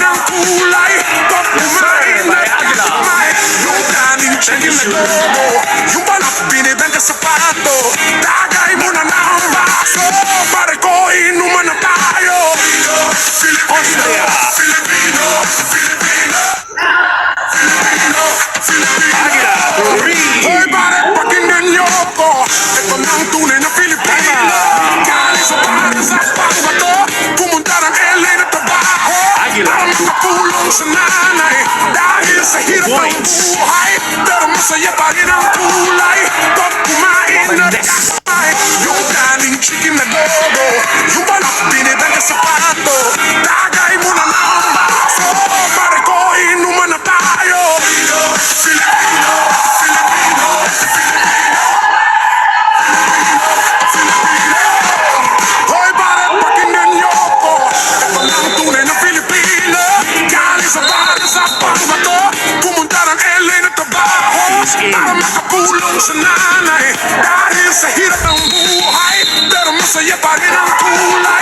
ng kulay. Pag kumain na kumain, yung kaning chicken na gogo, yung balak binibenta sa pato, tagay mo na ng baso, pare ko inuman na tayo. Austria, Filipino, Filipino, Filipino, Filipino. Agila, Hoy pare, pakinggan niyo ko, ito na ang tunay na Filipino. Galing sa bahay sa pangbato, pumunta ng LA na trabaho, para makapulong sa nanay, dahil sa hirap ng buhay, pero masaya pa rin ang kulay. Pag kumain na kumain, yung kaning chicken na gogo, yung balak binibenta sa pato, tagay mo na ng baso, pare ko inuman na tayo. Filipino, Filipino, Filipino, Filipino. Hoy pare, pakinggan niyo ko, ito na ang tunay na Pilipino. Galing sa bahay sa pangbato, pumunta ng LA na trabaho, para makapulong sa nanay, dahil sa hirap ng buhay, pero masaya pa rin ang kulay.